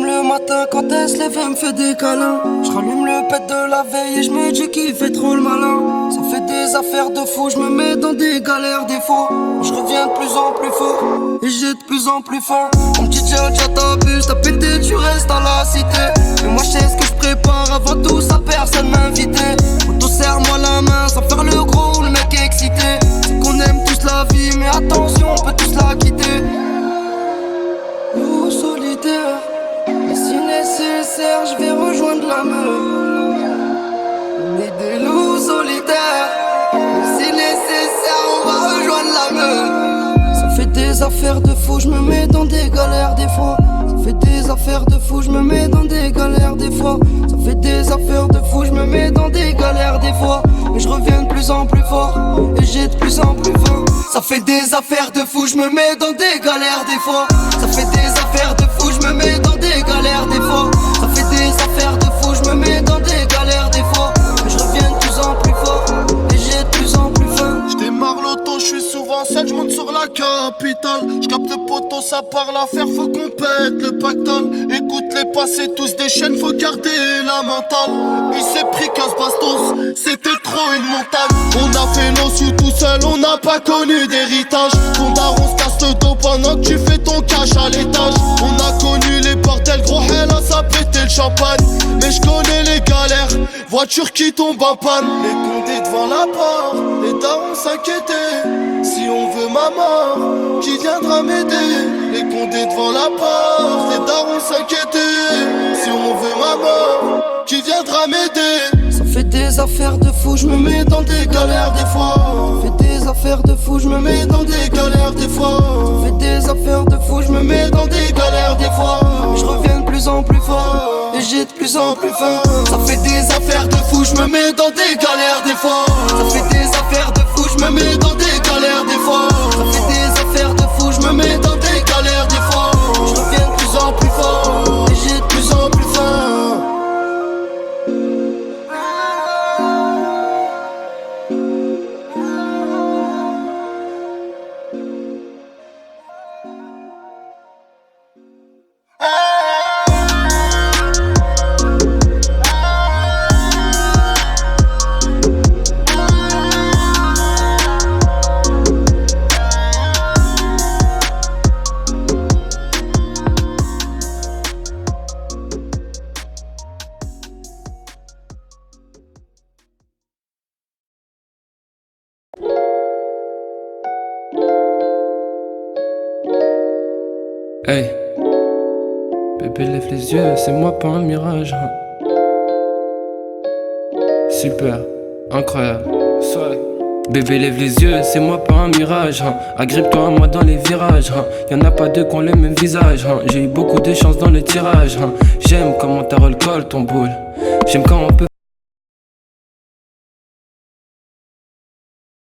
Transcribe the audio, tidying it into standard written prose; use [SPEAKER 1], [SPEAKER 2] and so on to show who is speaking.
[SPEAKER 1] le matin quand elle se lève, elle me fait des câlins. Je rallume le pet de la veille et je me dis qu'il fait trop le malin. Ça fait des affaires de fou, je me mets dans des galères des fois. Je reviens de plus en plus fort et j'ai de plus en plus faim. On me dit tiens t'abuses, t'as pété, tu restes à la cité. Mais moi je sais ce que je prépare, avant tout ça personne m'a invité. Auto serre-moi la main sans faire le gros, le mec est excité. C'est qu'on aime tous la vie mais attention on peut tous la quitter. Loup solitaire, et si nécessaire je vais rejoindre la meuf. On est des loups solitaires, et si nécessaire on va rejoindre la meuf. Ça fait des affaires de fou, je me mets dans des galères des fois. Ça fait des affaires de fou, je me mets dans des galères des fois. Ça fait des affaires de fou, je me mets dans des galères des fois. Mais je reviens de plus en plus fort et j'ai de plus en plus faim. Ça fait des affaires de fou, je me mets dans des galères des fois. Ça fait des affaires de fou, je me mets dans des galères des fois. Ça fait des affaires de fou, je me mets dans des galères des fois. Mais je reviens de plus en plus fort et j'ai de plus en plus faim.
[SPEAKER 2] J'démarre l'auto, j'suis souvent seul, j'monte sur la capitale. J'capte le poteau, ça parle à faire, faut qu'on pète le pactole. Écoute les passés, tous des chaînes, faut garder la mentale. Il s'est pris 15 bastos, c'était trop une montagne. On a fait nos sous tout seul, on n'a pas connu d'héritage. Ton daron se casse le dos pendant que tu fais ton cash à l'étage. On a connu les bordels, gros hell, ça pétait le champagne. Mais j'connais les galères, voiture qui tombe en panne. Les condés devant la porte, les darons s'inquiétaient. Si on veut ma mort, qui viendra m'aider? Les condés devant la porte, les darons s'inquiétaient. Si on veut ma mort, qui viendra m'aider?
[SPEAKER 1] Ça fait des affaires de fou, je me mets dans des galères des fois. Ça fait des affaires de fou, je me mets dans des galères des fois. Ça fait des affaires de fou, je me mets dans des galères des fois. Je reviens de plus en plus fort et j'ai de plus en plus faim. Ça fait des affaires de fou, je me mets dans des galères des fois. Ça fait des affaires de fou, je me mets dans des galères des fois. Ça fait des affaires de fou, je me mets dans des galères des fois. Je reviens de plus en plus fort et j'ai de plus en plus faim.
[SPEAKER 3] Hey, bébé lève les yeux, c'est moi pas un mirage. Super, incroyable, swag. Bébé lève les yeux, c'est moi pas un mirage. Agrippe-toi à moi dans les virages. Y'en a pas deux qui ont le même visage. J'ai eu beaucoup de chance dans le tirage. J'aime comment t'as roll call ton boule. J'aime quand on peut